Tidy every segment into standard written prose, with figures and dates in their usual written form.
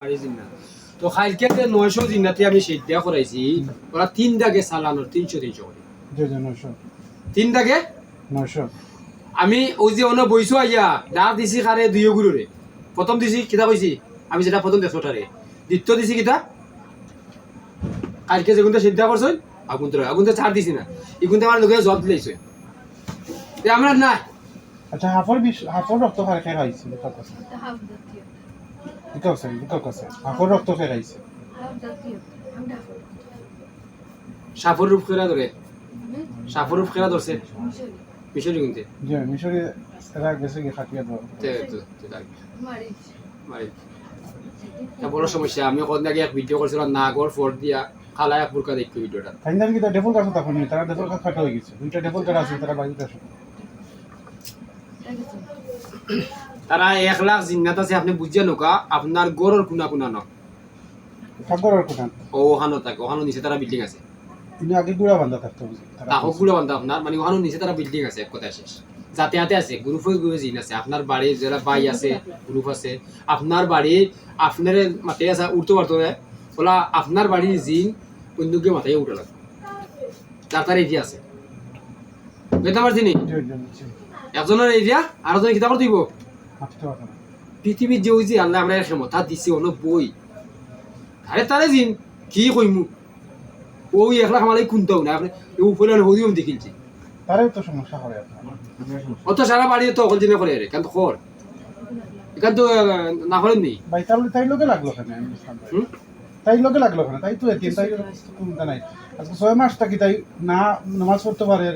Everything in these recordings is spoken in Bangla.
তো খাইলকে 900 জিন্নাতে আমি সেটা করাইছি ওরা 3 দাগে চালানোর 300 করে 3 দাগে 900 আমি ওই যে অন্য বইছো আইয়া ডাক দিছি কারে দুইও গুরুরে প্রথম দিছি কিতা কইছি আমি যেটা প্রথম দেখছটারে দ্বিতীয় দিছি কিতা কালকে যেগুনটা সিদ্ধা করছই আগুনটা ছাড় দিছি না ইগুনটা আমার লগে জব দিলাইছে তে আমরা না আচ্ছা হাফর রক্ত খাই খাইছে বিকাশ হাফর রক্ত খাইছে সাফর রূপ খেলা ধরে সাফর রূপ খেলা ধরছে মিশরি গুনতে জি মিশরি এরা গেছে কি খাটিয়া দাও তা বড় সমস্যা আমি কত আগে এক ভিডিও করছিলাম নাগর ফোর্ট দিয়া খালা এক পুরকা দেখতে ভিডিওটা ফাইনাল কি ডেফল কাছে তখন তারা ডেফল কাছে খাটা হয়ে গেছে দুইটা ডেফল কাছে আছে তারা বাড়িতে আসে তারা 1 লাখ জিন্নাত আছে আপনি বুঝছেন নকা আপনার গরর কোনা কোনা ন ঠাকুরের কোথান ওহানো থাকে ওহানো নিচে তারা বিল্ডিং আছে তিনি আগে গুড়া বান্ধা থাকতো তা হকুলো বান্ধা আপনার মানে ওহানো নিচে তারা বিল্ডিং আছে এক কথা শেষ যাতে আছে গ্রুপে জিন আছে আপনার বাড়ির যারা বাই আছে গ্রুপ আছে আপনার বাড়ির আপনার মাথায় আছে উঠতে পারতো না বলা আপনার বাড়ির জিন অন্যকে মাথায় উঠে লাগবে তার এরিয়া আছে বুঝতে পারছি নি একজনের এরিয়া আর জন কিতা করে দিব পৃথিবীর যে ওই যে আল্লাহ আমরা ক্ষমতা দিছি অনেক বই আরে তারে জিন কি কইমু ওই 1 লাখ আমালাই কুনতাও না আপনি উপরে হদিও দেখিলছি তারেও তো সমস্যা হয় আপনার অত সারা বাড়ি তো অকল জিনে করে রে কেন তো কর এখান তো না করেন নি ভাই তাই লোকে লাগলো কেন তাই লোকে লাগলো কেন তাই তো এতিম তাই কোনটা নাই আজকে 6 মাস থাকি তাই না নামাজ পড়তে পারে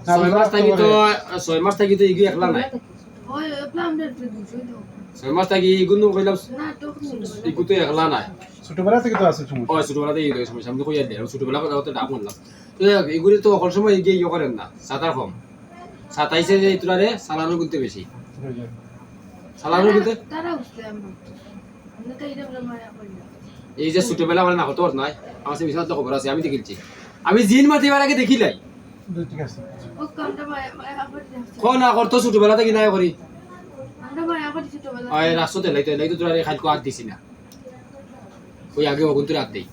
6 মাস থাকি তো ইগু একলা নাই 6 মাস থাকি ইগুনো কইলাম ইগু তো একলা নাই ছোটবেলা থেকে তো আছে সমস্যা ওই ছোটবেলা থেকে এই সমস্যা আমি কইয়া দিই ছোটবেলা কথা তো ডাক বললাম তো এগুলি তো অকল সময় গিয়ে ইয়ে করেন না সাতার কম 27 যে ইতরারে সালানো করতে বেশি সালানো করতে এই যে ছোটবেলা মানে না হতো নাই আমার সে বিশাল তো খবর আছে আমি দেখিলছি আমি জিন মাতিবার আগে দেখিলাই ঠিক আছে কোন না করতো ছোটবেলা থেকে নাই করি ওই রাস্তাতে লাইতো তোরা খালকো আগ দিছি না ওই আগে ওগুন তোরা আগ দেই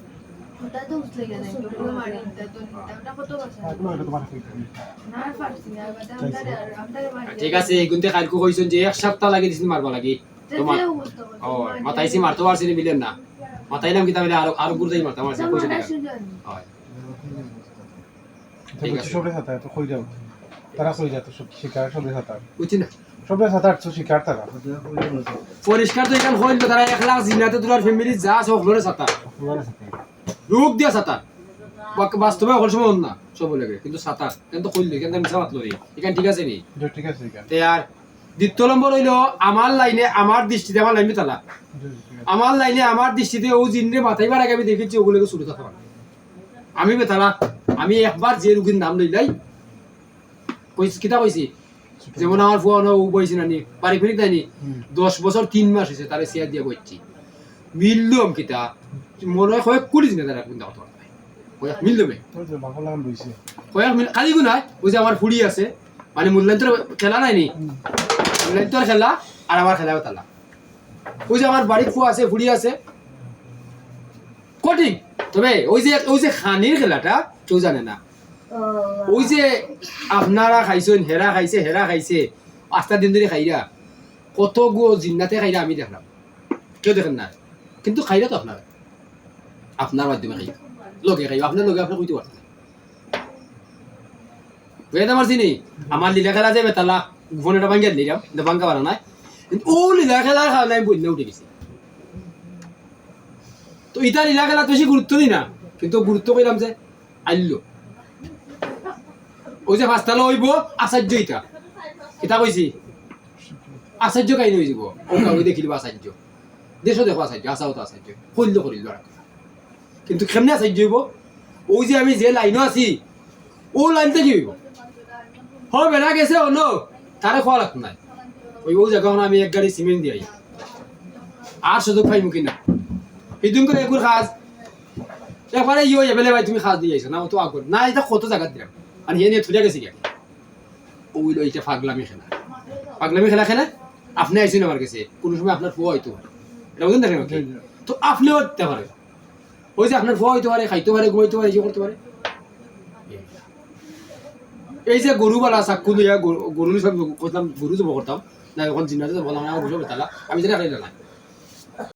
ঠিক আছে এগুনতে খালকো কইছেন যে 1 সপ্তাহ লাগে দিছিন মারবা লাগি তোমার ও মাতাইছি মারতে পারছি না মিলেন না মাতাইলাম কি তাহলে আরো গুরদাই মারতে পারছি কইছে না হয় ঠিক আছে সবরে সাথে তো কই যাও তারা কই যাতো সব শিকার সবরে সাথে বুঝছি না সবরে সাথে তো শিকার তারা পরিষ্কার তো এখান হইল তারা 1 লাখ জিনাতে তোর ফ্যামিলি যা সব হলো সাতা রোগ দিয়া সাতা বাস্তবে অকল সময় না সব লাগে কিন্তু সাতার কিন্তু কইল কিন্তু মিছা মাত লরি এখান ঠিক আছে নি ঠিক আছে এখান তে আর দ্বিতীয় নম্বর হইলো আমার লাইনে আমার দৃষ্টিতে আমার লাইনে তালা আমার লাইনে আমার দৃষ্টিতে ও জিনরে মাথাইবার আগে আমি দেখেছি ওগুলোকে ছুটে থাকা আমি বেতালা আমি একবার যে রুগীর নাম লইলাই কিতা কইছি যেমন আমার ফুয়া ও বইছি নানি বাড়ি ফিরি তাইনি 10 বছর 3 মাস হয়েছে তারে শেয়ার দিয়ে বইছি মিললাম কিতা মনে হয় কয়েক কোটি দিনে তারা কিন্তু কথা কয়েক মিললামে কয়েক মিল খালি গু নাই ওই যে আমার ফুড়ি আছে মানে মূল্যায়ন খেলা নাই নি মূল্যায়ন খেলা আর আমার খেলা তালা ওই যে আমার বাড়ির ফুয়া আছে ফুড়ি আছে কঠিন তবে ওই যে খানির খেলাটা কেউ জানে না ওই যে আপনারা খাইছেন হেরা খাইছে 5 দিন ধরে খাইরা কত গো জিন্নাতে খাইরা আমি দেখলাম কেউ দেখেন না কিন্তু খাইরা তো আপনার মাধ্যমে খাইরা লগে খাইবা আপনার লগে আপনি কইতে পারতেন বুঝতে পারছি নি আমার লীলা খেলা যাবে তালা ফোনটা ভাঙ্গিয়ে নিলাম ভাঙ্গা পারা নাই কিন্তু ও লীলা খেলার খাওয়া আমি বললে উঠে গেছি তো ইটা লীলা খেলা বেশি গুরুত্ব দিই না কিন্তু গুরুত্ব কইলাম যে আইলো ওই যে ফাস্তালো হইব আচার্য এটা কইছি আচার্য কাহিনী হয়ে যাব ওই দেখিলিব আচার্য দেশও দেখো আচার্য আচাও তো আচার্য করিল কিন্তু কেমনে আচার্য হইব ওই যে আমি যে লাইনও আছি ও লাইনতে কি হইব বেড়া গেছে অন্য তারে খোয়া লাগতো নাই ওই জায়গা আমি 1 গাড়ি সিমেন্ট দিয়ে আর সুযোগ পাইমু কিনা সেদিন করে এগুর খাজ একবারে ইয়ে হয়ে বেলে ভাই তুমি খাজ দিয়ে আইছো না তো আগর না এটা কত জায়গা দিলাম আর ইয়ে নিয়ে থুলে গেছি ওই ওইটা পাগলামি খেলা আপনি আইসেন আমার কাছে কোনো সময় আপনার ফুয়া হইতো এটা বুঝলেন দেখেন তো তো আপনিও দিতে পারে ওই যে আপনার ফোয়া হইতে পারে খাইতে পারে ঘুমাইতে পারে যে করতে পারে এই যে গরুবালা চাকু দিয়া গরু সব করতাম গরু জব করতাম না এখন জিনাতে বললাম আমার বুঝো বেতালা আমি যেটা খাইলে না